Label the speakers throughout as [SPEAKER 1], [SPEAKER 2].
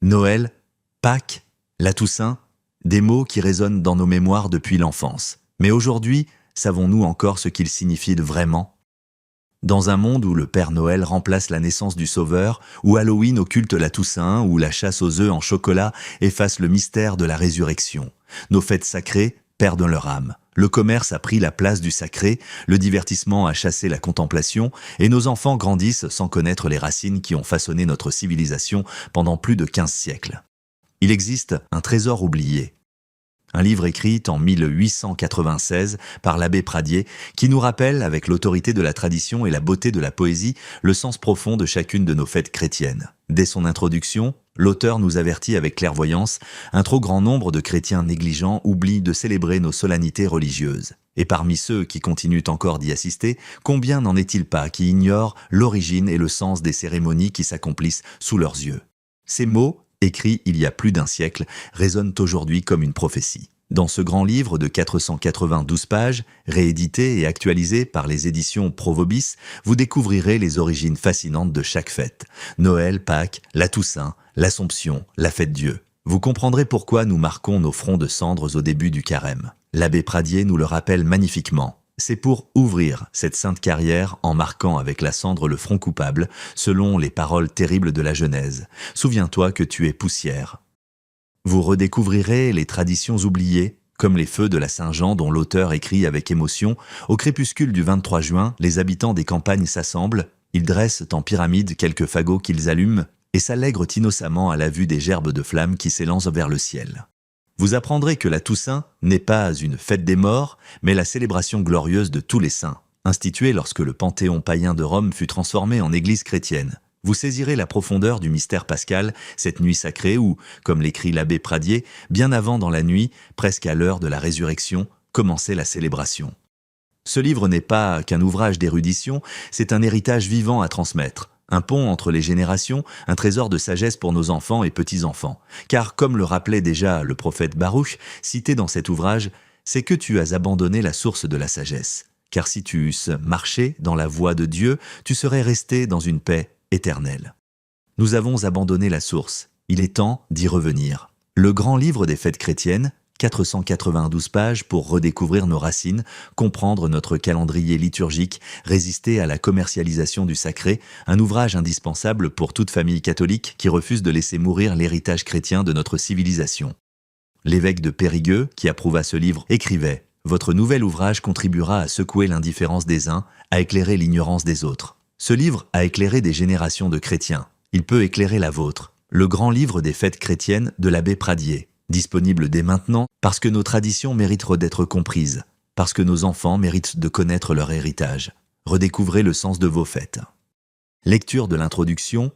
[SPEAKER 1] Noël, Pâques, la Toussaint, des mots qui résonnent dans nos mémoires depuis l'enfance. Mais aujourd'hui, savons-nous encore ce qu'ils signifient vraiment ? Dans un monde où le Père Noël remplace la naissance du Sauveur, où Halloween occulte la Toussaint, où la chasse aux œufs en chocolat efface le mystère de la résurrection, nos fêtes sacrées perdent leur âme. Le commerce a pris la place du sacré, le divertissement a chassé la contemplation, et nos enfants grandissent sans connaître les racines qui ont façonné notre civilisation pendant plus de 15 siècles. Il existe un trésor oublié. Un livre écrit en 1896 par l'abbé Pradier qui nous rappelle, avec l'autorité de la tradition et la beauté de la poésie, le sens profond de chacune de nos fêtes chrétiennes. Dès son introduction, l'auteur nous avertit avec clairvoyance, un trop grand nombre de chrétiens négligents oublient de célébrer nos solennités religieuses. Et parmi ceux qui continuent encore d'y assister, combien n'en est-il pas qui ignorent l'origine et le sens des cérémonies qui s'accomplissent sous leurs yeux ? Ces mots, écrits il y a plus d'un siècle, résonnent aujourd'hui comme une prophétie. Dans ce grand livre de 492 pages, réédité et actualisé par les éditions Provobis, vous découvrirez les origines fascinantes de chaque fête. Noël, Pâques, la Toussaint, l'Assomption, la Fête-Dieu. Vous comprendrez pourquoi nous marquons nos fronts de cendres au début du carême. L'abbé Pradier nous le rappelle magnifiquement. C'est pour ouvrir cette sainte carrière en marquant avec la cendre le front coupable, selon les paroles terribles de la Genèse. Souviens-toi que tu es poussière. Vous redécouvrirez les traditions oubliées, comme les feux de la Saint-Jean dont l'auteur écrit avec émotion. Au crépuscule du 23 juin, les habitants des campagnes s'assemblent, ils dressent en pyramide quelques fagots qu'ils allument et s'allègrent innocemment à la vue des gerbes de flammes qui s'élancent vers le ciel. Vous apprendrez que la Toussaint n'est pas une fête des morts, mais la célébration glorieuse de tous les saints, instituée lorsque le panthéon païen de Rome fut transformé en église chrétienne. Vous saisirez la profondeur du mystère pascal, cette nuit sacrée où, comme l'écrit l'abbé Pradier, bien avant dans la nuit, presque à l'heure de la résurrection, commençait la célébration. Ce livre n'est pas qu'un ouvrage d'érudition, c'est un héritage vivant à transmettre. Un pont entre les générations, un trésor de sagesse pour nos enfants et petits-enfants. Car, comme le rappelait déjà le prophète Baruch, cité dans cet ouvrage, c'est que tu as abandonné la source de la sagesse. Car si tu eusses marché dans la voie de Dieu, tu serais resté dans une paix éternelle. Nous avons abandonné la source. Il est temps d'y revenir. Le grand livre des fêtes chrétiennes, 492 pages pour redécouvrir nos racines, comprendre notre calendrier liturgique, résister à la commercialisation du sacré, un ouvrage indispensable pour toute famille catholique qui refuse de laisser mourir l'héritage chrétien de notre civilisation. L'évêque de Périgueux, qui approuva ce livre, écrivait « Votre nouvel ouvrage contribuera à secouer l'indifférence des uns, à éclairer l'ignorance des autres. Ce livre a éclairé des générations de chrétiens. Il peut éclairer la vôtre. Le grand livre des fêtes chrétiennes de l'abbé Pradier. Disponible dès maintenant parce que nos traditions méritent d'être comprises, parce que nos enfants méritent de connaître leur héritage. Redécouvrez le sens de vos fêtes. Lecture de l'introduction.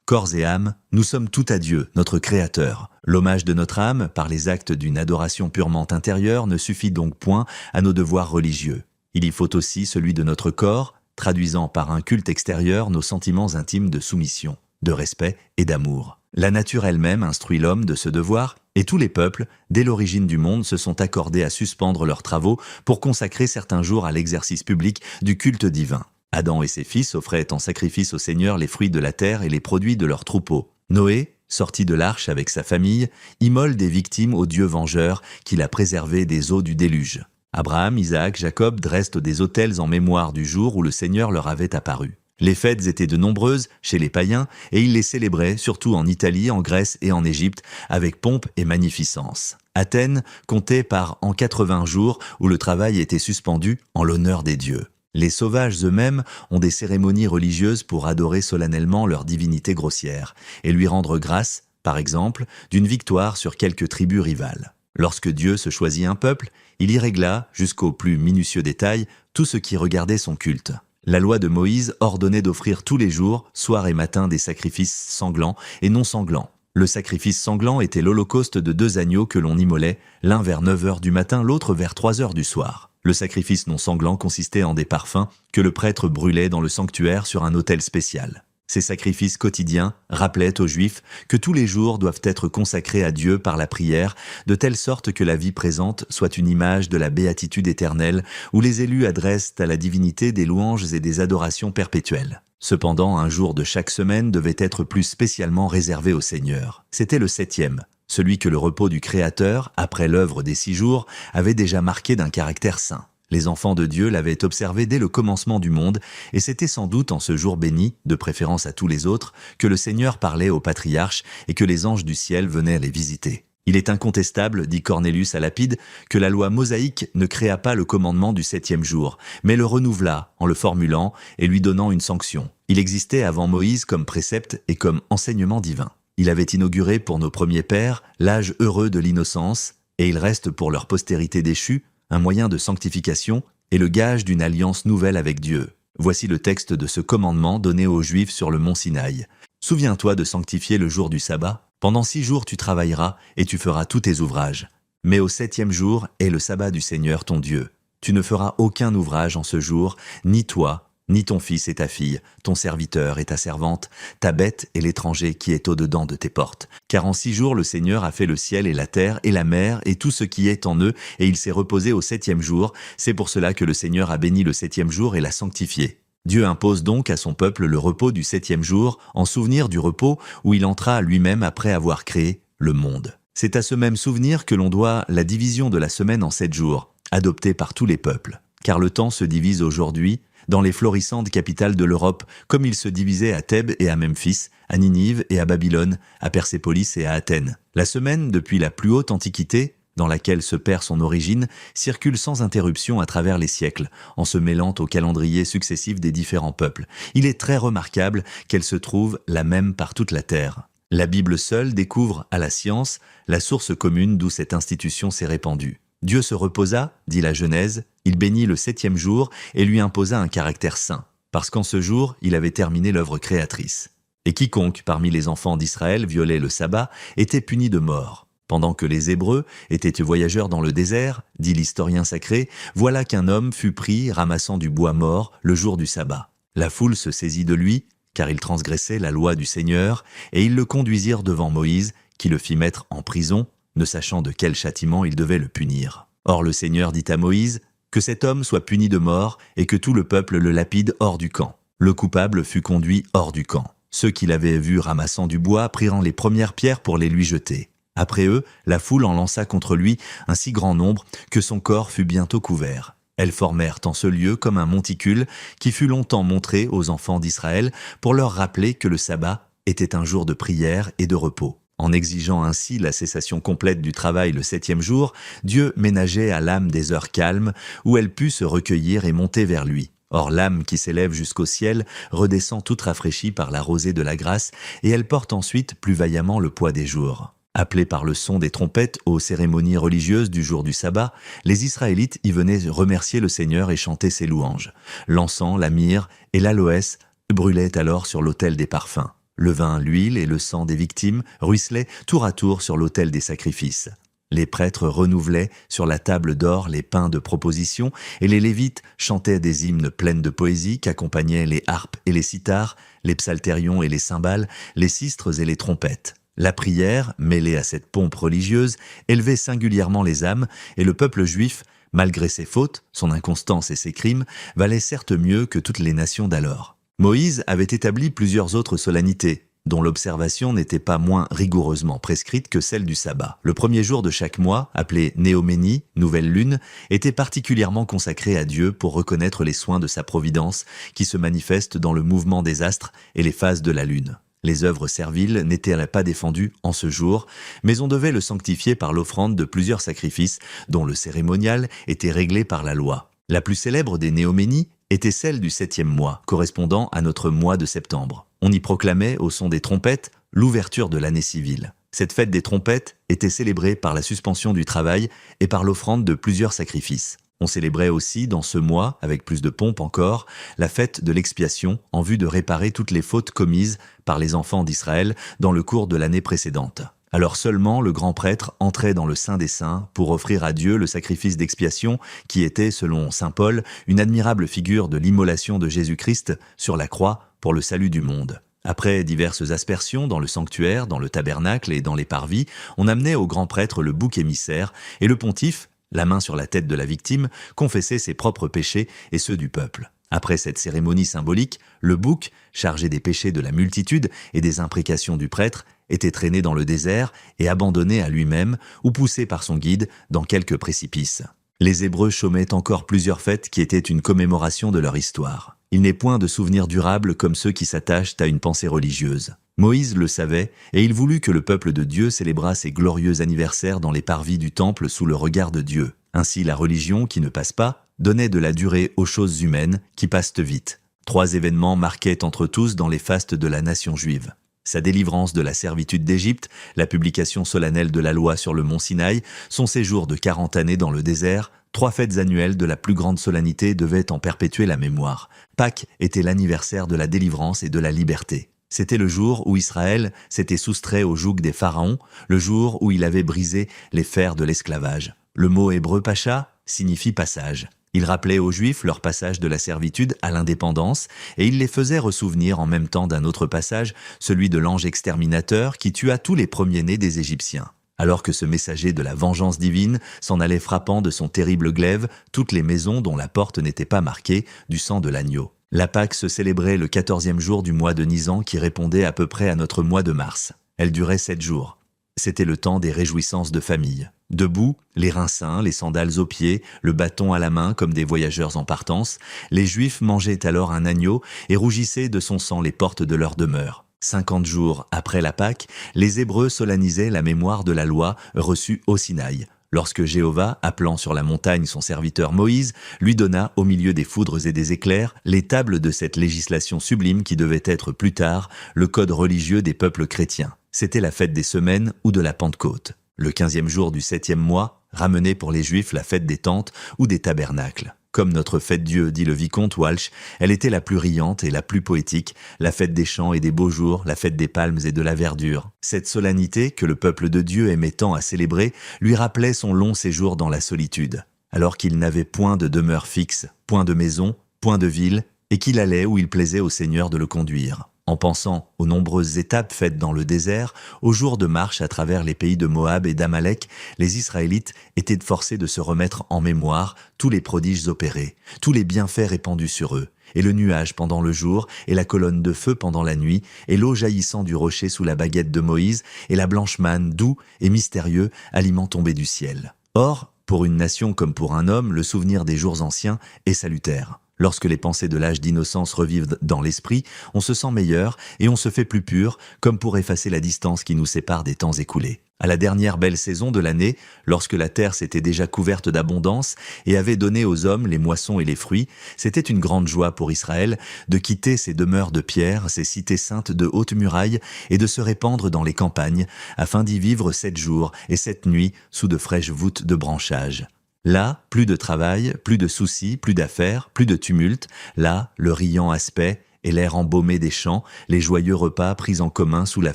[SPEAKER 1] Corps et âme, nous sommes tout à Dieu, notre Créateur. L'hommage de notre âme, par les actes d'une adoration purement intérieure, ne suffit donc point à nos devoirs religieux. Il y faut aussi celui de notre corps, traduisant par un culte extérieur nos sentiments intimes de soumission, de respect et d'amour. La nature elle-même instruit l'homme de ce devoir, et tous les peuples, dès l'origine du monde, se sont accordés à suspendre leurs travaux pour consacrer certains jours à l'exercice public du culte divin. Adam et ses fils offraient en sacrifice au Seigneur les fruits de la terre et les produits de leurs troupeaux. Noé, sorti de l'arche avec sa famille, immole des victimes au Dieu vengeur qu'il a préservé des eaux du déluge. Abraham, Isaac, Jacob dressent des autels en mémoire du jour où le Seigneur leur avait apparu. Les fêtes étaient de nombreuses chez les païens et ils les célébraient surtout en Italie, en Grèce et en Égypte avec pompe et magnificence. Athènes comptait par an 80 jours où le travail était suspendu en l'honneur des dieux. Les sauvages eux-mêmes ont des cérémonies religieuses pour adorer solennellement leur divinité grossière et lui rendre grâce, par exemple, d'une victoire sur quelques tribus rivales. Lorsque Dieu se choisit un peuple, il y régla, jusqu'aux plus minutieux détails, tout ce qui regardait son culte. La loi de Moïse ordonnait d'offrir tous les jours, soir et matin, des sacrifices sanglants et non sanglants. Le sacrifice sanglant était l'holocauste de 2 agneaux que l'on immolait, l'un vers 9 heures du matin, l'autre vers 3 heures du soir. Le sacrifice non sanglant consistait en des parfums que le prêtre brûlait dans le sanctuaire sur un autel spécial. Ces sacrifices quotidiens rappelaient aux Juifs que tous les jours doivent être consacrés à Dieu par la prière, de telle sorte que la vie présente soit une image de la béatitude éternelle, où les élus adressent à la divinité des louanges et des adorations perpétuelles. Cependant, un jour de chaque semaine devait être plus spécialement réservé au Seigneur. C'était le 7e, celui que le repos du Créateur, après l'œuvre des 6 jours, avait déjà marqué d'un caractère saint. Les enfants de Dieu l'avaient observé dès le commencement du monde, et c'était sans doute en ce jour béni, de préférence à tous les autres, que le Seigneur parlait aux patriarches et que les anges du ciel venaient les visiter. Il est incontestable, dit Cornelius à Lapide, que la loi mosaïque ne créa pas le commandement du 7e jour, mais le renouvela en le formulant et lui donnant une sanction. Il existait avant Moïse comme précepte et comme enseignement divin. Il avait inauguré pour nos premiers pères l'âge heureux de l'innocence, et il reste pour leur postérité déchue un moyen de sanctification et le gage d'une alliance nouvelle avec Dieu. Voici le texte de ce commandement donné aux Juifs sur le mont Sinaï. Souviens-toi de sanctifier le jour du sabbat. Pendant 6 jours tu travailleras et tu feras tous tes ouvrages. Mais au 7e jour est le sabbat du Seigneur ton Dieu. Tu ne feras aucun ouvrage en ce jour, ni toi, ni ton fils et ta fille, ton serviteur et ta servante, ta bête et l'étranger qui est au-dedans de tes portes. Car en 6 jours le Seigneur a fait le ciel et la terre et la mer et tout ce qui est en eux, et il s'est reposé au 7e jour. C'est pour cela que le Seigneur a béni le 7e jour et l'a sanctifié. Dieu impose donc à son peuple le repos du 7e jour, en souvenir du repos où il entra lui-même après avoir créé le monde. C'est à ce même souvenir que l'on doit la division de la semaine en 7 jours, adoptée par tous les peuples. Car le temps se divise aujourd'hui dans les florissantes capitales de l'Europe, comme il se divisait à Thèbes et à Memphis, à Ninive et à Babylone, à Persépolis et à Athènes. La semaine, depuis la plus haute Antiquité, dans laquelle se perd son origine, circule sans interruption à travers les siècles, en se mêlant aux calendriers successifs des différents peuples. Il est très remarquable qu'elle se trouve la même par toute la terre. La Bible seule découvre à la science la source commune d'où cette institution s'est répandue. Dieu se reposa, dit la Genèse, il bénit le 7e jour et lui imposa un caractère saint, parce qu'en ce jour, il avait terminé l'œuvre créatrice. Et quiconque, parmi les enfants d'Israël, violait le sabbat, était puni de mort. Pendant que les Hébreux étaient voyageurs dans le désert, dit l'historien sacré, voilà qu'un homme fut pris ramassant du bois mort le jour du sabbat. La foule se saisit de lui, car il transgressait la loi du Seigneur, et ils le conduisirent devant Moïse, qui le fit mettre en prison, ne sachant de quel châtiment il devait le punir. Or le Seigneur dit à Moïse que cet homme soit puni de mort et que tout le peuple le lapide hors du camp. Le coupable fut conduit hors du camp. Ceux qui l'avaient vu ramassant du bois prirent les premières pierres pour les lui jeter. Après eux, la foule en lança contre lui un si grand nombre que son corps fut bientôt couvert. Elles formèrent en ce lieu comme un monticule qui fut longtemps montré aux enfants d'Israël pour leur rappeler que le sabbat était un jour de prière et de repos. En exigeant ainsi la cessation complète du travail le 7e jour, Dieu ménageait à l'âme des heures calmes où elle put se recueillir et monter vers lui. Or l'âme qui s'élève jusqu'au ciel redescend toute rafraîchie par la rosée de la grâce et elle porte ensuite plus vaillamment le poids des jours. Appelés par le son des trompettes aux cérémonies religieuses du jour du sabbat, les Israélites y venaient remercier le Seigneur et chanter ses louanges. L'encens, la myrrhe et l'aloès brûlaient alors sur l'autel des parfums. Le vin, l'huile et le sang des victimes ruisselaient tour à tour sur l'autel des sacrifices. Les prêtres renouvelaient sur la table d'or les pains de proposition et les Lévites chantaient des hymnes pleines de poésie qu'accompagnaient les harpes et les cithars, les psaltérions et les cymbales, les sistres et les trompettes. La prière, mêlée à cette pompe religieuse, élevait singulièrement les âmes et le peuple juif, malgré ses fautes, son inconstance et ses crimes, valait certes mieux que toutes les nations d'alors. Moïse avait établi plusieurs autres solennités, dont l'observation n'était pas moins rigoureusement prescrite que celle du sabbat. Le premier jour de chaque mois, appelé Néoménie, nouvelle lune, était particulièrement consacré à Dieu pour reconnaître les soins de sa providence qui se manifestent dans le mouvement des astres et les phases de la lune. Les œuvres serviles n'étaient pas défendues en ce jour, mais on devait le sanctifier par l'offrande de plusieurs sacrifices, dont le cérémonial était réglé par la loi. La plus célèbre des Néoménies était celle du 7e mois, correspondant à notre mois de septembre. On y proclamait, au son des trompettes, l'ouverture de l'année civile. Cette fête des trompettes était célébrée par la suspension du travail et par l'offrande de plusieurs sacrifices. On célébrait aussi, dans ce mois, avec plus de pompe encore, la fête de l'expiation en vue de réparer toutes les fautes commises par les enfants d'Israël dans le cours de l'année précédente. Alors seulement le grand prêtre entrait dans le Saint des Saints pour offrir à Dieu le sacrifice d'expiation qui était, selon saint Paul, une admirable figure de l'immolation de Jésus-Christ sur la croix pour le salut du monde. Après diverses aspersions dans le sanctuaire, dans le tabernacle et dans les parvis, on amenait au grand prêtre le bouc émissaire et le pontife, la main sur la tête de la victime, confessait ses propres péchés et ceux du peuple. Après cette cérémonie symbolique, le bouc, chargé des péchés de la multitude et des imprécations du prêtre, était traîné dans le désert et abandonné à lui-même ou poussé par son guide dans quelques précipices. Les Hébreux chômaient encore plusieurs fêtes qui étaient une commémoration de leur histoire. Il n'est point de souvenirs durables comme ceux qui s'attachent à une pensée religieuse. Moïse le savait, et il voulut que le peuple de Dieu célébrât ses glorieux anniversaires dans les parvis du temple sous le regard de Dieu. Ainsi la religion, qui ne passe pas, donnait de la durée aux choses humaines, qui passent vite. 3 événements marquaient entre tous dans les fastes de la nation juive. Sa délivrance de la servitude d'Égypte, la publication solennelle de la loi sur le mont Sinaï, son séjour de 40 années dans le désert, 3 fêtes annuelles de la plus grande solennité devaient en perpétuer la mémoire. Pâques était l'anniversaire de la délivrance et de la liberté. C'était le jour où Israël s'était soustrait au joug des pharaons, le jour où il avait brisé les fers de l'esclavage. Le mot hébreu pacha signifie passage. Il rappelait aux Juifs leur passage de la servitude à l'indépendance et il les faisait ressouvenir en même temps d'un autre passage, celui de l'ange exterminateur qui tua tous les premiers-nés des Égyptiens. Alors que ce messager de la vengeance divine s'en allait frappant de son terrible glaive toutes les maisons dont la porte n'était pas marquée du sang de l'agneau. La Pâque se célébrait le 14e jour du mois de Nisan qui répondait à peu près à notre mois de mars. Elle durait 7 jours. C'était le temps des réjouissances de famille. Debout, les reins sains, les sandales aux pieds, le bâton à la main comme des voyageurs en partance, les Juifs mangeaient alors un agneau et rougissaient de son sang les portes de leur demeure. 50 jours après la Pâque, les Hébreux solennisaient la mémoire de la loi reçue au Sinaï, lorsque Jéhovah, appelant sur la montagne son serviteur Moïse, lui donna, au milieu des foudres et des éclairs, les tables de cette législation sublime qui devait être plus tard le code religieux des peuples chrétiens. C'était la fête des semaines ou de la Pentecôte. Le 15e jour du 7e mois, ramenait pour les Juifs la fête des tentes ou des tabernacles. Comme notre fête Dieu, dit le vicomte Walsh, elle était la plus riante et la plus poétique, la fête des champs et des beaux jours, la fête des palmes et de la verdure. Cette solennité, que le peuple de Dieu aimait tant à célébrer, lui rappelait son long séjour dans la solitude. Alors qu'il n'avait point de demeure fixe, point de maison, point de ville, et qu'il allait où il plaisait au Seigneur de le conduire. En pensant aux nombreuses étapes faites dans le désert, aux jours de marche à travers les pays de Moab et d'Amalek, les Israélites étaient forcés de se remettre en mémoire tous les prodiges opérés, tous les bienfaits répandus sur eux, et le nuage pendant le jour, et la colonne de feu pendant la nuit, et l'eau jaillissant du rocher sous la baguette de Moïse, et la blanche manne doux et mystérieux, aliment tombé du ciel. Or, pour une nation comme pour un homme, le souvenir des jours anciens est salutaire. Lorsque les pensées de l'âge d'innocence revivent dans l'esprit, on se sent meilleur et on se fait plus pur, comme pour effacer la distance qui nous sépare des temps écoulés. À la dernière belle saison de l'année, lorsque la terre s'était déjà couverte d'abondance et avait donné aux hommes les moissons et les fruits, c'était une grande joie pour Israël de quitter ses demeures de pierre, ses cités saintes de hautes murailles et de se répandre dans les campagnes, afin d'y vivre 7 jours et 7 nuits sous de fraîches voûtes de branchages. Là, plus de travail, plus de soucis, plus d'affaires, plus de tumulte. Là, le riant aspect et l'air embaumé des champs, les joyeux repas pris en commun sous la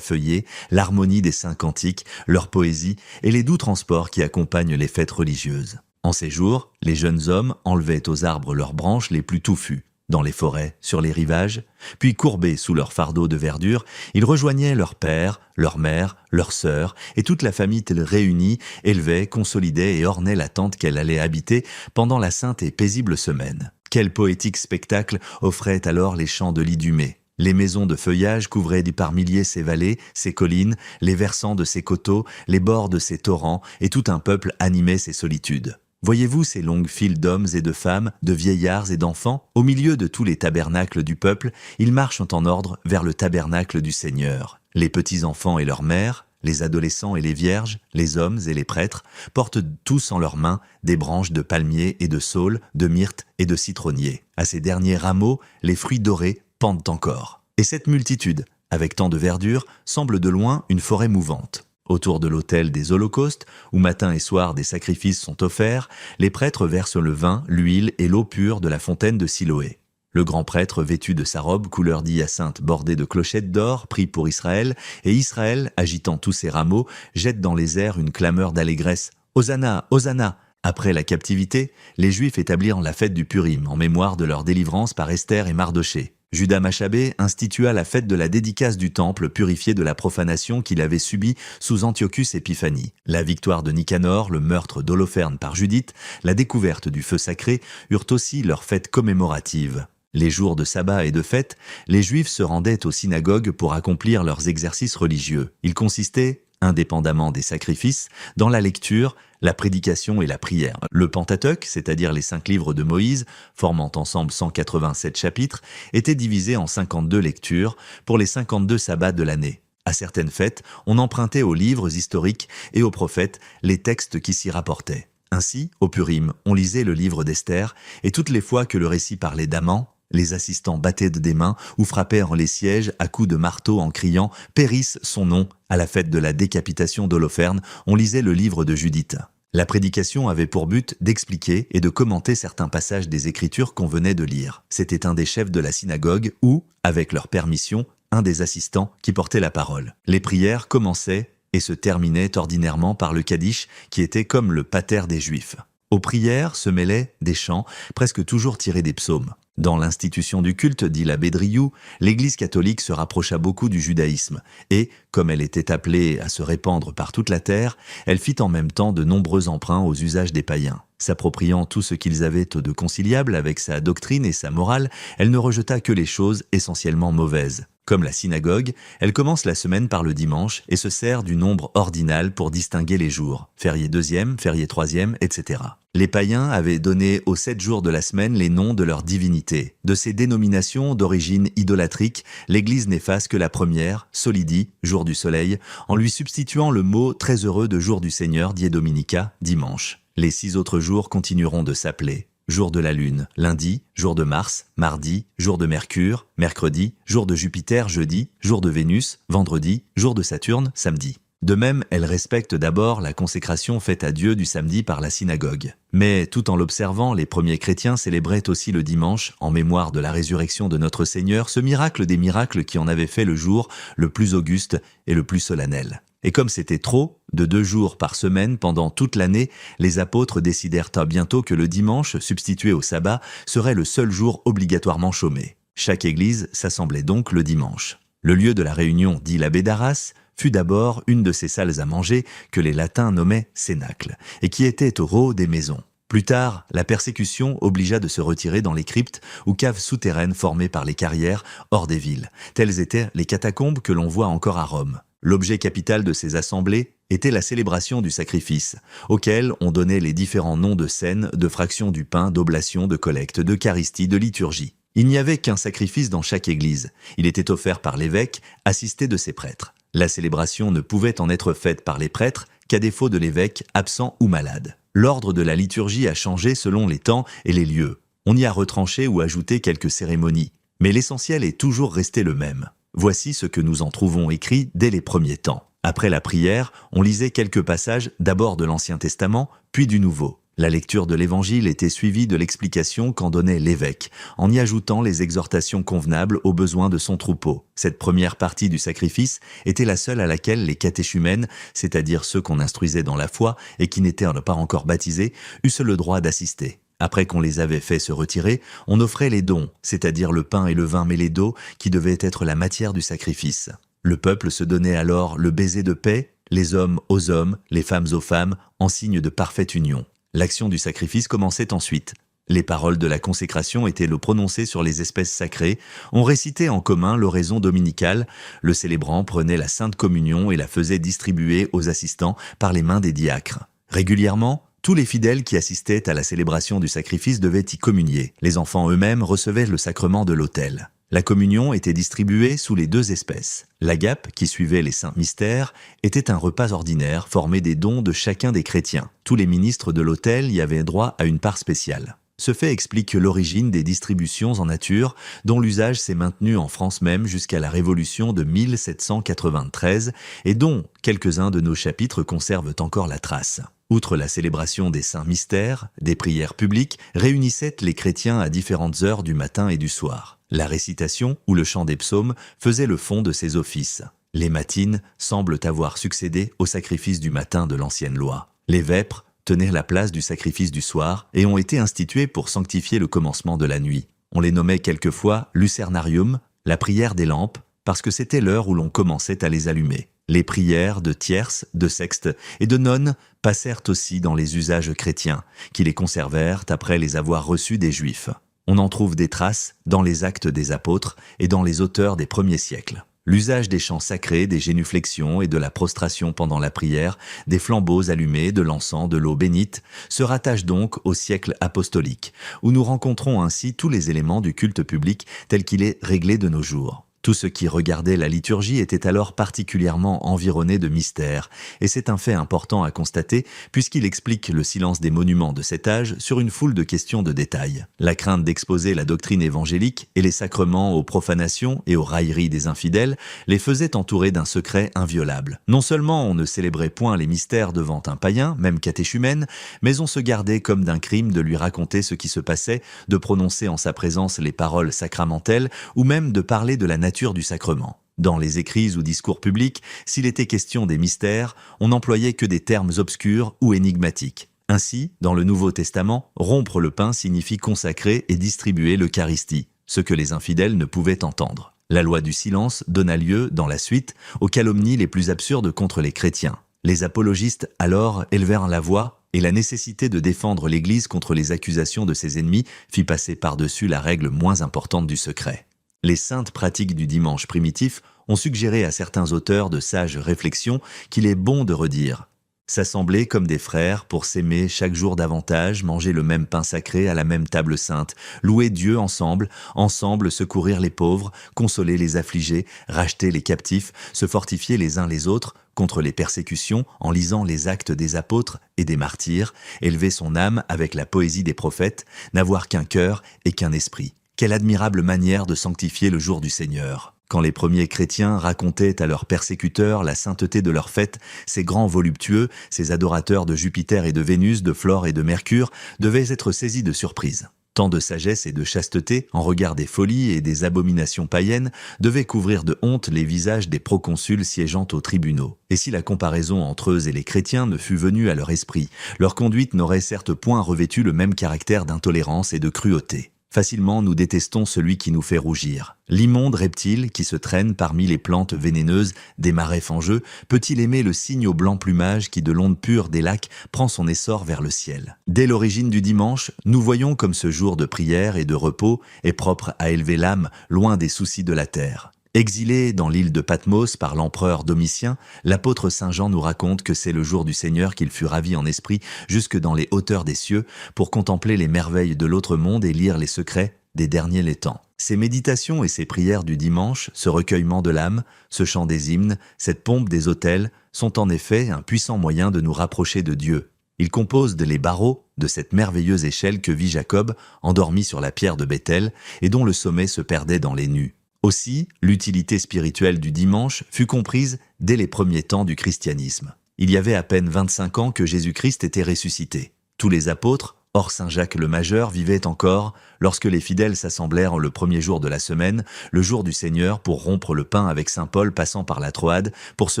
[SPEAKER 1] feuillée, l'harmonie des saints cantiques, leur poésie et les doux transports qui accompagnent les fêtes religieuses. En ces jours, les jeunes hommes enlevaient aux arbres leurs branches les plus touffues. Dans les forêts, sur les rivages, puis courbés sous leur fardeau de verdure, ils rejoignaient leur père, leur mère, leurs sœurs, et toute la famille réunie élevait, consolidait et ornait la tente qu'elle allait habiter pendant la sainte et paisible semaine. Quel poétique spectacle offraient alors les champs de l'Idumée. Les maisons de feuillage couvraient par milliers ces vallées, ces collines, les versants de ces coteaux, les bords de ces torrents, et tout un peuple animait ces solitudes. Voyez-vous ces longues files d'hommes et de femmes, de vieillards et d'enfants? Au milieu de tous les tabernacles du peuple, ils marchent en ordre vers le tabernacle du Seigneur. Les petits-enfants et leurs mères, les adolescents et les vierges, les hommes et les prêtres, portent tous en leurs mains des branches de palmier et de saule, de myrte et de citronnier. À ces derniers rameaux, les fruits dorés pendent encore. Et cette multitude, avec tant de verdure, semble de loin une forêt mouvante. Autour de l'autel des holocaustes, où matin et soir des sacrifices sont offerts, les prêtres versent le vin, l'huile et l'eau pure de la fontaine de Siloé. Le grand prêtre, vêtu de sa robe couleur d'hyacinthe bordée de clochettes d'or, prie pour Israël, et Israël, agitant tous ses rameaux, jette dans les airs une clameur d'allégresse. « Hosanna, Hosanna !» Après la captivité, les Juifs établirent la fête du Purim, en mémoire de leur délivrance par Esther et Mardoché. Judas Machabée institua la fête de la dédicace du temple purifié de la profanation qu'il avait subie sous Antiochus Épiphanie. La victoire de Nicanor, le meurtre d'Holoferne par Judith, la découverte du feu sacré eurent aussi leur fête commémorative. Les jours de sabbat et de fête, les Juifs se rendaient aux synagogues pour accomplir leurs exercices religieux. Ils consistaient, indépendamment des sacrifices, dans la lecture, la prédication et la prière. Le Pentateuque, c'est-à-dire les 5 livres de Moïse, formant ensemble 187 chapitres, était divisé en 52 lectures pour les 52 sabbats de l'année. À certaines fêtes, on empruntait aux livres historiques et aux prophètes les textes qui s'y rapportaient. Ainsi, au Purim, on lisait le livre d'Esther, et toutes les fois que le récit parlait d'Aman, les assistants battaient des mains ou frappaient en les sièges à coups de marteau en criant « Périsse son nom ». À la fête de la décapitation d'Holoferne, on lisait le livre de Judith. La prédication avait pour but d'expliquer et de commenter certains passages des Écritures qu'on venait de lire. C'était un des chefs de la synagogue ou, avec leur permission, un des assistants qui portait la parole. Les prières commençaient et se terminaient ordinairement par le Kaddish qui était comme le pater des Juifs. Aux prières se mêlaient des chants, presque toujours tirés des psaumes. Dans l'institution du culte, dit l'abbé Driou, l'Église catholique se rapprocha beaucoup du judaïsme et, comme elle était appelée à se répandre par toute la terre, elle fit en même temps de nombreux emprunts aux usages des païens. S'appropriant tout ce qu'ils avaient de conciliable avec sa doctrine et sa morale, elle ne rejeta que les choses essentiellement mauvaises. Comme la synagogue, elle commence la semaine par le dimanche et se sert du nombre ordinal pour distinguer les jours, férié 2e, férié 3e, etc. Les païens avaient donné aux 7 jours de la semaine les noms de leurs divinités. De ces dénominations d'origine idolâtrique, l'Église n'efface que la première, solidi, jour du soleil, en lui substituant le mot très heureux de jour du Seigneur, die dominica, dimanche. Les 6 autres jours continueront de s'appeler jour de la Lune, lundi, jour de Mars, mardi, jour de Mercure, mercredi, jour de Jupiter, jeudi, jour de Vénus, vendredi, jour de Saturne, samedi. De même, elle respecte d'abord la consécration faite à Dieu du samedi par la synagogue. Mais tout en l'observant, les premiers chrétiens célébraient aussi le dimanche, en mémoire de la résurrection de notre Seigneur, ce miracle des miracles qui en avait fait le jour le plus auguste et le plus solennel. Et comme c'était trop, de 2 jours par semaine pendant toute l'année, les apôtres décidèrent bientôt que le dimanche, substitué au sabbat, serait le seul jour obligatoirement chômé. Chaque église s'assemblait donc le dimanche. Le lieu de la réunion, dit l'abbé d'Arras, fut d'abord une de ces salles à manger que les latins nommaient cénacle, et qui était au ro des maisons. Plus tard, la persécution obligea de se retirer dans les cryptes ou caves souterraines formées par les carrières hors des villes. Telles étaient les catacombes que l'on voit encore à Rome. L'objet capital de ces assemblées était la célébration du sacrifice, auquel on donnait les différents noms de scènes, de fractions du pain, d'oblation, de collecte, d'eucharistie, de liturgie. Il n'y avait qu'un sacrifice dans chaque église. Il était offert par l'évêque, assisté de ses prêtres. La célébration ne pouvait en être faite par les prêtres qu'à défaut de l'évêque, absent ou malade. L'ordre de la liturgie a changé selon les temps et les lieux. On y a retranché ou ajouté quelques cérémonies, mais l'essentiel est toujours resté le même. Voici ce que nous en trouvons écrit dès les premiers temps. Après la prière, on lisait quelques passages d'abord de l'Ancien Testament, puis du Nouveau. La lecture de l'Évangile était suivie de l'explication qu'en donnait l'évêque, en y ajoutant les exhortations convenables aux besoins de son troupeau. Cette première partie du sacrifice était la seule à laquelle les catéchumènes, c'est-à-dire ceux qu'on instruisait dans la foi et qui n'étaient pas encore baptisés, eussent le droit d'assister. Après qu'on les avait fait se retirer, on offrait les dons, c'est-à-dire le pain et le vin mêlés d'eau, qui devaient être la matière du sacrifice. Le peuple se donnait alors le baiser de paix, les hommes aux hommes, les femmes aux femmes, en signe de parfaite union. L'action du sacrifice commençait ensuite. Les paroles de la consécration étaient le prononcé sur les espèces sacrées, on récitait en commun l'oraison dominicale, le célébrant prenait la Sainte Communion et la faisait distribuer aux assistants par les mains des diacres. Régulièrement, tous les fidèles qui assistaient à la célébration du sacrifice devaient y communier. Les enfants eux-mêmes recevaient le sacrement de l'autel. La communion était distribuée sous les 2 espèces. L'agape, qui suivait les saints mystères, était un repas ordinaire formé des dons de chacun des chrétiens. Tous les ministres de l'autel y avaient droit à une part spéciale. Ce fait explique l'origine des distributions en nature, dont l'usage s'est maintenu en France même jusqu'à la Révolution de 1793 et dont quelques-uns de nos chapitres conservent encore la trace. Outre la célébration des saints mystères, des prières publiques réunissaient les chrétiens à différentes heures du matin et du soir. La récitation ou le chant des psaumes faisait le fond de ces offices. Les matines semblent avoir succédé au sacrifice du matin de l'ancienne loi. Les vêpres tenaient la place du sacrifice du soir et ont été institués pour sanctifier le commencement de la nuit. On les nommait quelquefois lucernarium, la prière des lampes, parce que c'était l'heure où l'on commençait à les allumer. Les prières de tierces, de sextes et de nonnes passèrent aussi dans les usages chrétiens, qui les conservèrent après les avoir reçus des Juifs. On en trouve des traces dans les actes des apôtres et dans les auteurs des premiers siècles. L'usage des chants sacrés, des génuflexions et de la prostration pendant la prière, des flambeaux allumés, de l'encens, de l'eau bénite, se rattache donc au siècle apostolique, où nous rencontrons ainsi tous les éléments du culte public tel qu'il est réglé de nos jours. Tout ce qui regardait la liturgie était alors particulièrement environné de mystères, et c'est un fait important à constater puisqu'il explique le silence des monuments de cet âge sur une foule de questions de détails. La crainte d'exposer la doctrine évangélique et les sacrements aux profanations et aux railleries des infidèles les faisait entourer d'un secret inviolable. Non seulement on ne célébrait point les mystères devant un païen, même catéchumène, mais on se gardait comme d'un crime de lui raconter ce qui se passait, de prononcer en sa présence les paroles sacramentelles ou même de parler de la nature du sacrement. Dans les écrits ou discours publics, s'il était question des mystères, on n'employait que des termes obscurs ou énigmatiques. Ainsi, dans le Nouveau Testament, rompre le pain signifie consacrer et distribuer l'Eucharistie, ce que les infidèles ne pouvaient entendre. La loi du silence donna lieu, dans la suite, aux calomnies les plus absurdes contre les chrétiens. Les apologistes alors élevèrent la voix et la nécessité de défendre l'Église contre les accusations de ses ennemis fit passer par-dessus la règle moins importante du secret. Les saintes pratiques du dimanche primitif ont suggéré à certains auteurs de sages réflexions qu'il est bon de redire « S'assembler comme des frères pour s'aimer chaque jour davantage, manger le même pain sacré à la même table sainte, louer Dieu ensemble, ensemble secourir les pauvres, consoler les affligés, racheter les captifs, se fortifier les uns les autres contre les persécutions en lisant les actes des apôtres et des martyrs, élever son âme avec la poésie des prophètes, n'avoir qu'un cœur et qu'un esprit. » Quelle admirable manière de sanctifier le jour du Seigneur. Quand les premiers chrétiens racontaient à leurs persécuteurs la sainteté de leurs fêtes, ces grands voluptueux, ces adorateurs de Jupiter et de Vénus, de Flore et de Mercure, devaient être saisis de surprise. Tant de sagesse et de chasteté, en regard des folies et des abominations païennes, devaient couvrir de honte les visages des proconsuls siégeant aux tribunaux. Et si la comparaison entre eux et les chrétiens ne fût venue à leur esprit, leur conduite n'aurait certes point revêtu le même caractère d'intolérance et de cruauté. Facilement, nous détestons celui qui nous fait rougir. L'immonde reptile qui se traîne parmi les plantes vénéneuses des marais fangeux peut-il aimer le cygne au blanc plumage qui de l'onde pure des lacs prend son essor vers le ciel? Dès l'origine du dimanche, nous voyons comme ce jour de prière et de repos est propre à élever l'âme loin des soucis de la terre. Exilé dans l'île de Patmos par l'empereur Domitien, l'apôtre Saint Jean nous raconte que c'est le jour du Seigneur qu'il fut ravi en esprit jusque dans les hauteurs des cieux pour contempler les merveilles de l'autre monde et lire les secrets des derniers temps. Ces méditations et ces prières du dimanche, ce recueillement de l'âme, ce chant des hymnes, cette pompe des autels, sont en effet un puissant moyen de nous rapprocher de Dieu. Ils composent les barreaux de cette merveilleuse échelle que vit Jacob, endormi sur la pierre de Béthel, et dont le sommet se perdait dans les nues. Aussi, l'utilité spirituelle du dimanche fut comprise dès les premiers temps du christianisme. Il y avait à peine 25 ans que Jésus-Christ était ressuscité. Tous les apôtres, hors Saint Jacques le Majeur, vivaient encore lorsque les fidèles s'assemblèrent le premier jour de la semaine, le jour du Seigneur, pour rompre le pain avec saint Paul passant par la Troade pour se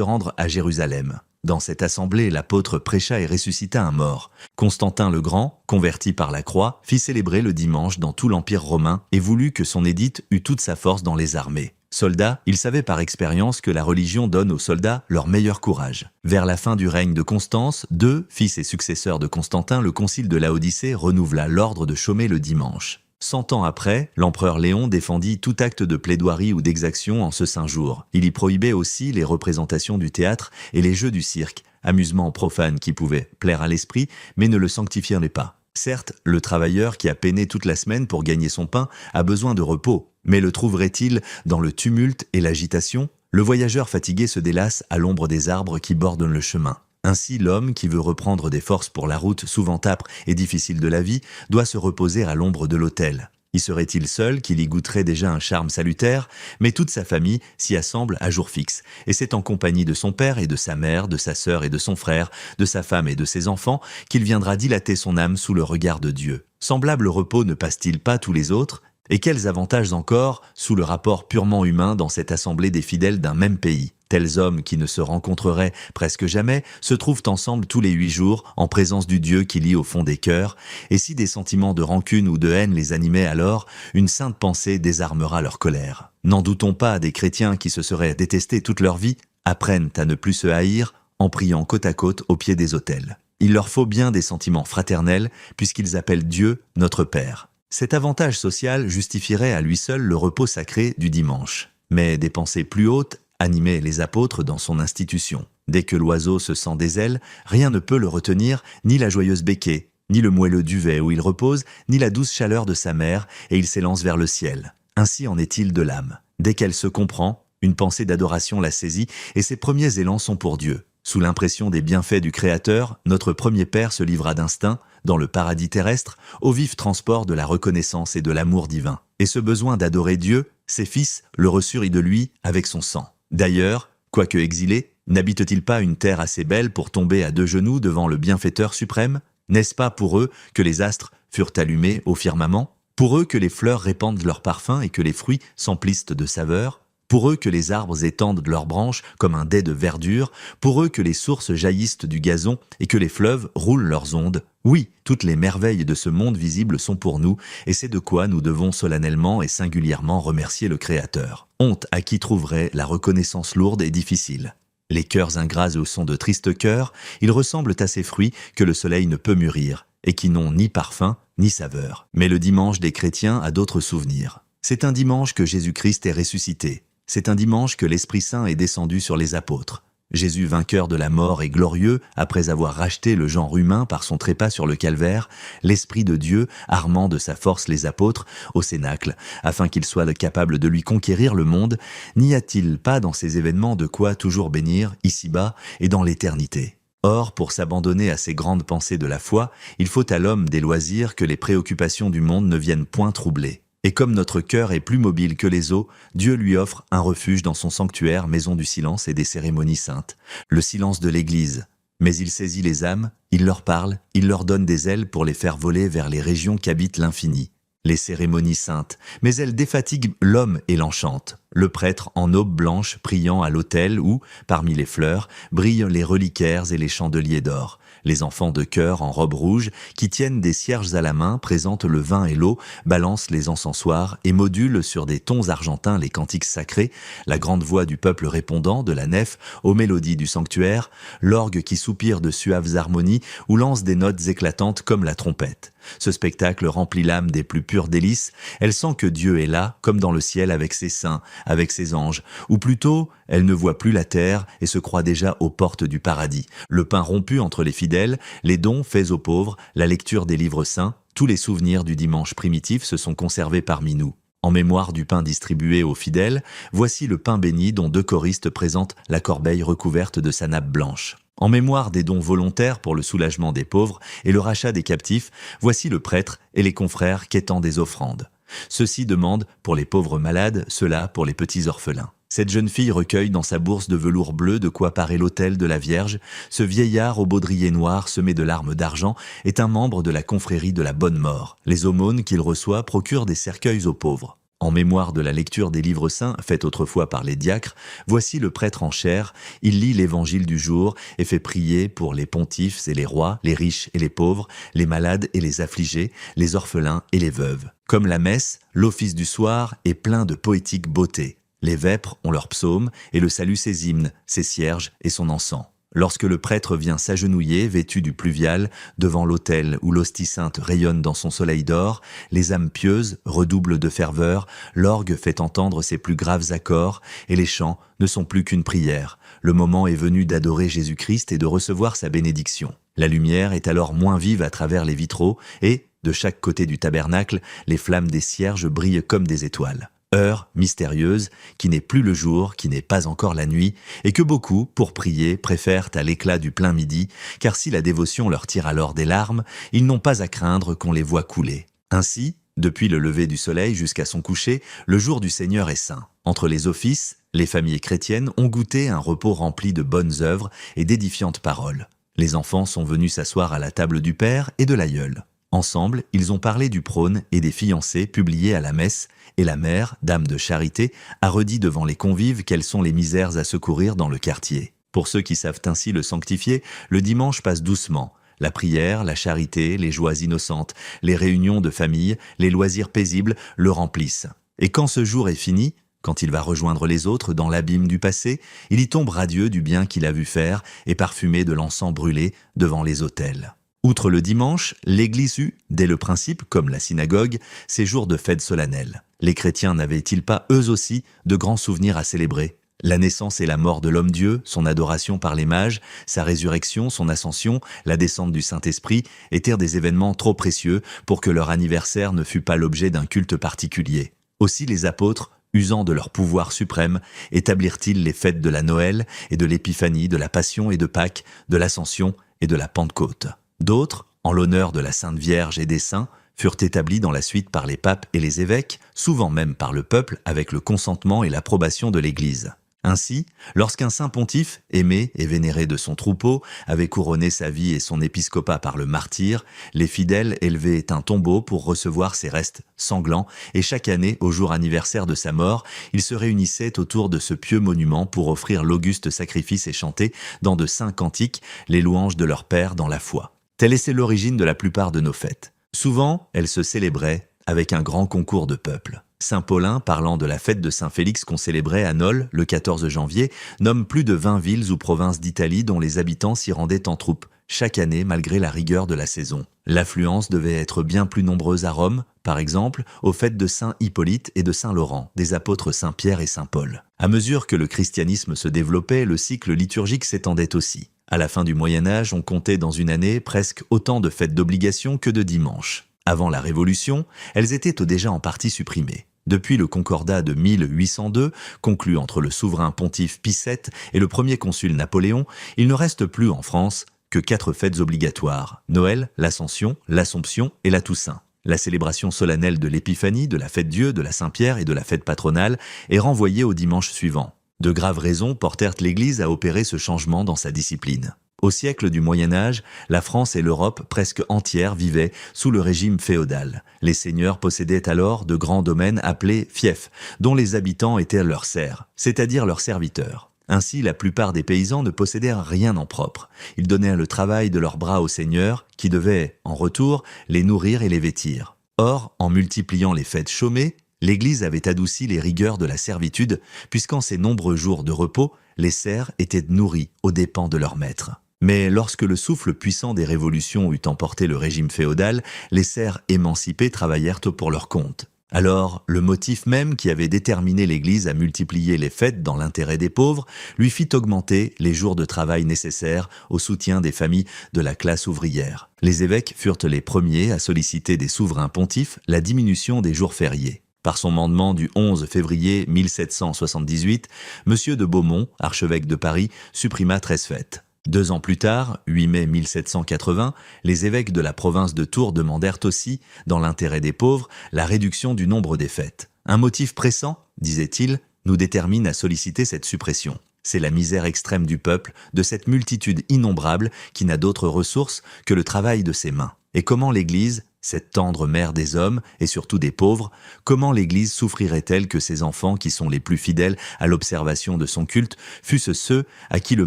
[SPEAKER 1] rendre à Jérusalem. Dans cette assemblée, l'apôtre prêcha et ressuscita un mort. Constantin le Grand, converti par la croix, fit célébrer le dimanche dans tout l'Empire romain et voulut que son édite eût toute sa force dans les armées. Soldat, il savait par expérience que la religion donne aux soldats leur meilleur courage. Vers la fin du règne de Constance, fils et successeurs de Constantin, le concile de Laodicée renouvela l'ordre de chômer le dimanche. 100 ans après, l'empereur Léon défendit tout acte de plaidoirie ou d'exaction en ce saint jour. Il y prohibait aussi les représentations du théâtre et les jeux du cirque, amusements profanes qui pouvaient plaire à l'esprit, mais ne le sanctifiaient pas. Certes, le travailleur qui a peiné toute la semaine pour gagner son pain a besoin de repos, mais le trouverait-il dans le tumulte et l'agitation? Le voyageur fatigué se délasse à l'ombre des arbres qui bordent le chemin. Ainsi, l'homme qui veut reprendre des forces pour la route souvent âpre et difficile de la vie doit se reposer à l'ombre de l'autel. Y serait-il seul qu'il y goûterait déjà un charme salutaire, mais toute sa famille s'y assemble à jour fixe, et c'est en compagnie de son père et de sa mère, de sa sœur et de son frère, de sa femme et de ses enfants, qu'il viendra dilater son âme sous le regard de Dieu. Semblable repos ne passe-t-il pas tous les autres? Et quels avantages encore sous le rapport purement humain dans cette assemblée des fidèles d'un même pays? Tels hommes qui ne se rencontreraient presque jamais se trouvent ensemble tous les 8 jours en présence du Dieu qui lit au fond des cœurs, et si des sentiments de rancune ou de haine les animaient alors, une sainte pensée désarmera leur colère. N'en doutons pas, des chrétiens qui se seraient détestés toute leur vie apprennent à ne plus se haïr en priant côte à côte au pied des autels. Il leur faut bien des sentiments fraternels puisqu'ils appellent Dieu notre Père. Cet avantage social justifierait à lui seul le repos sacré du dimanche. Mais des pensées plus hautes animaient les apôtres dans son institution. Dès que l'oiseau se sent des ailes, rien ne peut le retenir, ni la joyeuse becquée, ni le moelleux duvet où il repose, ni la douce chaleur de sa mère, et il s'élance vers le ciel. Ainsi en est-il de l'âme. Dès qu'elle se comprend, une pensée d'adoration la saisit, et ses premiers élans sont pour Dieu. Sous l'impression des bienfaits du Créateur, notre premier Père se livra d'instinct, dans le paradis terrestre, au vif transport de la reconnaissance et de l'amour divin. Et ce besoin d'adorer Dieu, ses fils le reçurent de lui avec son sang. D'ailleurs, quoique exilés, n'habite-t-il pas une terre assez belle pour tomber à deux genoux devant le bienfaiteur suprême? N'est-ce pas pour eux que les astres furent allumés au firmament? Pour eux que les fleurs répandent leur parfum et que les fruits s'emplissent de saveur? Pour eux que les arbres étendent leurs branches comme un dais de verdure? Pour eux que les sources jaillissent du gazon et que les fleuves roulent leurs ondes? Oui, toutes les merveilles de ce monde visible sont pour nous, et c'est de quoi nous devons solennellement et singulièrement remercier le Créateur. Honte à qui trouverait la reconnaissance lourde et difficile. Les cœurs ingrats sont de tristes cœurs, ils ressemblent à ces fruits que le soleil ne peut mûrir, et qui n'ont ni parfum ni saveur. Mais le dimanche des chrétiens a d'autres souvenirs. C'est un dimanche que Jésus-Christ est ressuscité. C'est un dimanche que l'Esprit Saint est descendu sur les apôtres. Jésus, vainqueur de la mort et glorieux, après avoir racheté le genre humain par son trépas sur le calvaire, l'Esprit de Dieu, armant de sa force les apôtres, au cénacle, afin qu'ils soient capables de lui conquérir le monde, n'y a-t-il pas dans ces événements de quoi toujours bénir, ici-bas et dans l'éternité? Or, pour s'abandonner à ces grandes pensées de la foi, il faut à l'homme des loisirs que les préoccupations du monde ne viennent point troubler. Et comme notre cœur est plus mobile que les eaux, Dieu lui offre un refuge dans son sanctuaire, maison du silence et des cérémonies saintes, le silence de l'Église. Mais il saisit les âmes, il leur parle, il leur donne des ailes pour les faire voler vers les régions qu'habite l'infini. Les cérémonies saintes, mais elles défatiguent l'homme et l'enchantent. Le prêtre en aube blanche priant à l'autel où, parmi les fleurs, brillent les reliquaires et les chandeliers d'or. Les enfants de chœur en robe rouge, qui tiennent des cierges à la main, présentent le vin et l'eau, balancent les encensoirs et modulent sur des tons argentins les cantiques sacrés, la grande voix du peuple répondant de la nef aux mélodies du sanctuaire, l'orgue qui soupire de suaves harmonies ou lance des notes éclatantes comme la trompette. Ce spectacle remplit l'âme des plus pures délices, elle sent que Dieu est là, comme dans le ciel avec ses saints, avec ses anges, ou plutôt, elle ne voit plus la terre et se croit déjà aux portes du paradis. Le pain rompu entre les fidèles, les dons faits aux pauvres, la lecture des livres saints, tous les souvenirs du dimanche primitif se sont conservés parmi nous. En mémoire du pain distribué aux fidèles, voici le pain béni dont deux choristes présentent la corbeille recouverte de sa nappe blanche. En mémoire des dons volontaires pour le soulagement des pauvres et le rachat des captifs, voici le prêtre et les confrères quêtant des offrandes. Ceux-ci demandent pour les pauvres malades, ceux-là pour les petits orphelins. Cette jeune fille recueille dans sa bourse de velours bleu de quoi parer l'autel de la Vierge. Ce vieillard au baudrier noir semé de larmes d'argent est un membre de la confrérie de la Bonne Mort. Les aumônes qu'il reçoit procurent des cercueils aux pauvres. En mémoire de la lecture des livres saints, faite autrefois par les diacres, voici le prêtre en chair, il lit l'évangile du jour et fait prier pour les pontifes et les rois, les riches et les pauvres, les malades et les affligés, les orphelins et les veuves. Comme la messe, l'office du soir est plein de poétique beauté. Les vêpres ont leurs psaumes et le salut ses hymnes, ses cierges et son encens. Lorsque le prêtre vient s'agenouiller, vêtu du pluvial, devant l'autel où l'hostie sainte rayonne dans son soleil d'or, les âmes pieuses redoublent de ferveur, l'orgue fait entendre ses plus graves accords, et les chants ne sont plus qu'une prière. Le moment est venu d'adorer Jésus-Christ et de recevoir sa bénédiction. La lumière est alors moins vive à travers les vitraux, et, de chaque côté du tabernacle, les flammes des cierges brillent comme des étoiles. Heure mystérieuse, qui n'est plus le jour, qui n'est pas encore la nuit, et que beaucoup, pour prier, préfèrent à l'éclat du plein midi, car si la dévotion leur tire alors des larmes, ils n'ont pas à craindre qu'on les voie couler. Ainsi, depuis le lever du soleil jusqu'à son coucher, le jour du Seigneur est saint. Entre les offices, les familles chrétiennes ont goûté un repos rempli de bonnes œuvres et d'édifiantes paroles. Les enfants sont venus s'asseoir à la table du Père et de l'Aïeul. Ensemble, ils ont parlé du prône et des fiancés publiés à la messe, et la mère, dame de charité, a redit devant les convives quelles sont les misères à secourir dans le quartier. Pour ceux qui savent ainsi le sanctifier, le dimanche passe doucement. La prière, la charité, les joies innocentes, les réunions de famille, les loisirs paisibles le remplissent. Et quand ce jour est fini, quand il va rejoindre les autres dans l'abîme du passé, il y tombe radieux du bien qu'il a vu faire et parfumé de l'encens brûlé devant les autels. Outre le dimanche, l'Église eut, dès le principe, comme la synagogue, ses jours de fêtes solennelles. Les chrétiens n'avaient-ils pas, eux aussi, de grands souvenirs à célébrer? La naissance et la mort de l'homme-dieu, son adoration par les mages, sa résurrection, son ascension, la descente du Saint-Esprit étaient des événements trop précieux pour que leur anniversaire ne fût pas l'objet d'un culte particulier. Aussi les apôtres, usant de leur pouvoir suprême, établirent-ils les fêtes de la Noël et de l'Épiphanie, de la Passion et de Pâques, de l'Ascension et de la Pentecôte. D'autres, en l'honneur de la Sainte Vierge et des saints, furent établis dans la suite par les papes et les évêques, souvent même par le peuple avec le consentement et l'approbation de l'Église. Ainsi, lorsqu'un saint pontife, aimé et vénéré de son troupeau, avait couronné sa vie et son épiscopat par le martyre, les fidèles élevaient un tombeau pour recevoir ses restes sanglants, et chaque année, au jour anniversaire de sa mort, ils se réunissaient autour de ce pieux monument pour offrir l'auguste sacrifice et chanter, dans de saints cantiques, les louanges de leur Père dans la foi. Telle est l'origine de la plupart de nos fêtes. Souvent, elles se célébraient avec un grand concours de peuple. Saint Paulin, parlant de la fête de Saint-Félix qu'on célébrait à Nol le 14 janvier, nomme plus de 20 villes ou provinces d'Italie dont les habitants s'y rendaient en troupe, chaque année malgré la rigueur de la saison. L'affluence devait être bien plus nombreuse à Rome, par exemple, aux fêtes de Saint Hippolyte et de Saint Laurent, des apôtres Saint Pierre et Saint Paul. À mesure que le christianisme se développait, le cycle liturgique s'étendait aussi. À la fin du Moyen-Âge, on comptait dans une année presque autant de fêtes d'obligation que de dimanches. Avant la Révolution, elles étaient déjà en partie supprimées. Depuis le Concordat de 1802, conclu entre le souverain pontife Pie VII et le premier consul Napoléon, il ne reste plus en France que 4 fêtes obligatoires: Noël, l'Ascension, l'Assomption et la Toussaint. La célébration solennelle de l'Épiphanie, de la Fête-Dieu, de la Saint-Pierre et de la fête patronale est renvoyée au dimanche suivant. De graves raisons portèrent l'Église à opérer ce changement dans sa discipline. Au siècle du Moyen-Âge, la France et l'Europe presque entière vivaient sous le régime féodal. Les seigneurs possédaient alors de grands domaines appelés fiefs, dont les habitants étaient leurs serfs, c'est-à-dire leurs serviteurs. Ainsi, la plupart des paysans ne possédèrent rien en propre. Ils donnaient le travail de leurs bras aux seigneurs, qui devaient, en retour, les nourrir et les vêtir. Or, en multipliant les fêtes chômées, l'Église avait adouci les rigueurs de la servitude, puisqu'en ces nombreux jours de repos, les serfs étaient nourris aux dépens de leurs maîtres. Mais lorsque le souffle puissant des révolutions eut emporté le régime féodal, les serfs émancipés travaillèrent pour leur compte. Alors, le motif même qui avait déterminé l'Église à multiplier les fêtes dans l'intérêt des pauvres lui fit augmenter les jours de travail nécessaires au soutien des familles de la classe ouvrière. Les évêques furent les premiers à solliciter des souverains pontifes la diminution des jours fériés. Par son mandement du 11 février 1778, M. de Beaumont, archevêque de Paris, supprima 13 fêtes. 2 ans plus tard, 8 mai 1780, les évêques de la province de Tours demandèrent aussi, dans l'intérêt des pauvres, la réduction du nombre des fêtes. Un motif pressant, disait-il, nous détermine à solliciter cette suppression. C'est la misère extrême du peuple, de cette multitude innombrable qui n'a d'autre ressource que le travail de ses mains. Et comment l'Église, cette tendre mère des hommes et surtout des pauvres, comment l'Église souffrirait-elle que ses enfants, qui sont les plus fidèles à l'observation de son culte, fussent ceux à qui le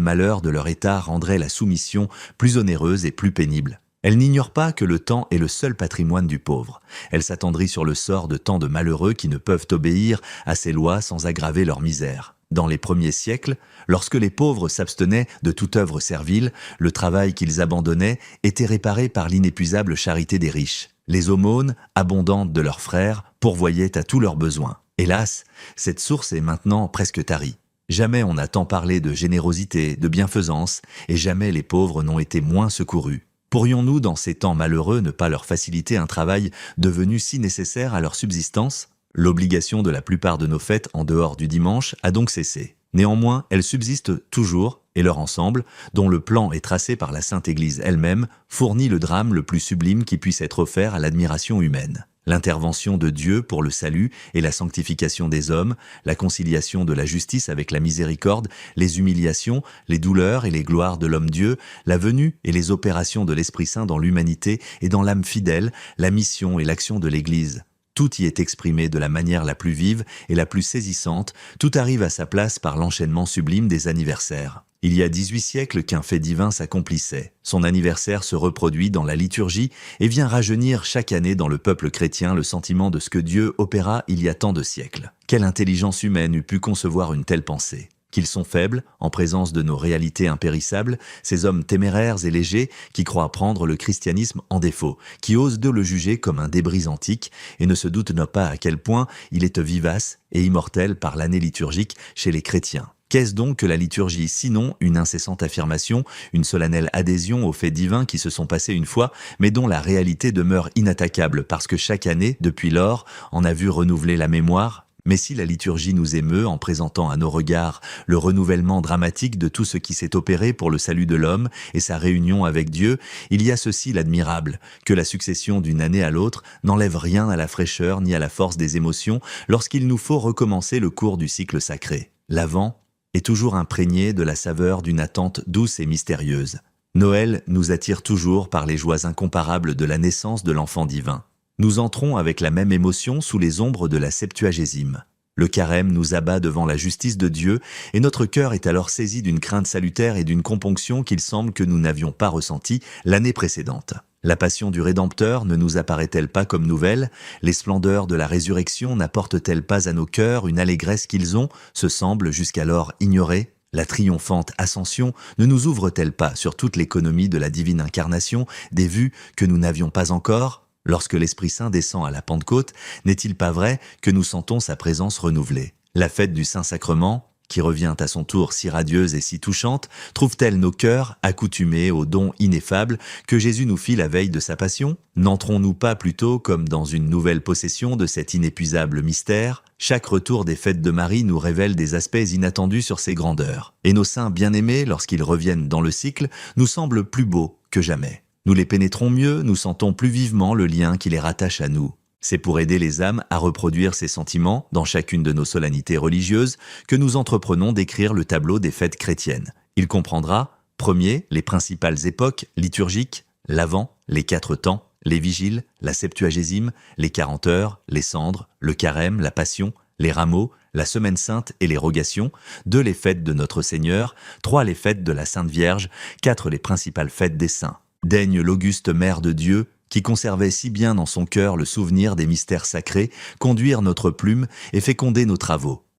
[SPEAKER 1] malheur de leur état rendrait la soumission plus onéreuse et plus pénible? Elle n'ignore pas que le temps est le seul patrimoine du pauvre. Elle s'attendrit sur le sort de tant de malheureux qui ne peuvent obéir à ces lois sans aggraver leur misère. Dans les premiers siècles, lorsque les pauvres s'abstenaient de toute œuvre servile, le travail qu'ils abandonnaient était réparé par l'inépuisable charité des riches. Les aumônes, abondantes de leurs frères, pourvoyaient à tous leurs besoins. Hélas, cette source est maintenant presque tarie. Jamais on n'a tant parlé de générosité, de bienfaisance, et jamais les pauvres n'ont été moins secourus. Pourrions-nous, dans ces temps malheureux, ne pas leur faciliter un travail devenu si nécessaire à leur subsistance ? L'obligation de la plupart de nos fêtes en dehors du dimanche a donc cessé. Néanmoins, elles subsistent toujours, et leur ensemble, dont le plan est tracé par la Sainte Église elle-même, fournit le drame le plus sublime qui puisse être offert à l'admiration humaine. L'intervention de Dieu pour le salut et la sanctification des hommes, la conciliation de la justice avec la miséricorde, les humiliations, les douleurs et les gloires de l'homme-Dieu, la venue et les opérations de l'Esprit Saint dans l'humanité et dans l'âme fidèle, la mission et l'action de l'Église. Tout y est exprimé de la manière la plus vive et la plus saisissante, tout arrive à sa place par l'enchaînement sublime des anniversaires. Il y a 18 siècles qu'un fait divin s'accomplissait. Son anniversaire se reproduit dans la liturgie et vient rajeunir chaque année dans le peuple chrétien le sentiment de ce que Dieu opéra il y a tant de siècles. Quelle intelligence humaine eût pu concevoir une telle pensée ? qu'ils sont faibles en présence de nos réalités impérissables, ces hommes téméraires et légers qui croient prendre le christianisme en défaut, qui osent de le juger comme un débris antique et ne se doutent pas à quel point il est vivace et immortel par l'année liturgique chez les chrétiens. Qu'est-ce donc que la liturgie, sinon une incessante affirmation, une solennelle adhésion aux faits divins qui se sont passés une fois, mais dont la réalité demeure inattaquable parce que chaque année, depuis lors, en a vu renouveler la mémoire? Mais si la liturgie nous émeut en présentant à nos regards le renouvellement dramatique de tout ce qui s'est opéré pour le salut de l'homme et sa réunion avec Dieu, il y a ceci l'admirable, que la succession d'une année à l'autre n'enlève rien à la fraîcheur ni à la force des émotions lorsqu'il nous faut recommencer le cours du cycle sacré. L'Avent est toujours imprégné de la saveur d'une attente douce et mystérieuse. Noël nous attire toujours par les joies incomparables de la naissance de l'enfant divin. Nous entrons avec la même émotion sous les ombres de la Septuagésime. Le carême nous abat devant la justice de Dieu et notre cœur est alors saisi d'une crainte salutaire et d'une componction qu'il semble que nous n'avions pas ressentie l'année précédente. La passion du Rédempteur ne nous apparaît-elle pas comme nouvelle? Les splendeurs de la résurrection n'apportent-elles pas à nos cœurs une allégresse qu'ils ont, se semblent jusqu'alors ignorés? La triomphante ascension ne nous ouvre-t-elle pas sur toute l'économie de la divine incarnation des vues que nous n'avions pas encore? Lorsque l'Esprit Saint descend à la Pentecôte, n'est-il pas vrai que nous sentons sa présence renouvelée? La fête du Saint-Sacrement, qui revient à son tour si radieuse et si touchante, trouve-t-elle nos cœurs accoutumés aux dons ineffables que Jésus nous fit la veille de sa passion? N'entrons-nous pas plutôt comme dans une nouvelle possession de cet inépuisable mystère? Chaque retour des fêtes de Marie nous révèle des aspects inattendus sur ses grandeurs. Et nos saints bien-aimés, lorsqu'ils reviennent dans le cycle, nous semblent plus beaux que jamais. Nous les pénétrons mieux, nous sentons plus vivement le lien qui les rattache à nous. C'est pour aider les âmes à reproduire ces sentiments dans chacune de nos solennités religieuses que nous entreprenons d'écrire le tableau des fêtes chrétiennes. Il comprendra, premier, les principales époques liturgiques, l'Avent, les 4 temps, les vigiles, la Septuagésime, les 40 heures, les cendres, le carême, la passion, les rameaux, la semaine sainte et les rogations, 2 les fêtes de notre Seigneur, 3 les fêtes de la Sainte Vierge, 4 les principales fêtes des saints. Daigne l'auguste Mère de Dieu, qui conservait si bien dans son cœur le souvenir des mystères sacrés, conduire notre plume et féconder nos travaux.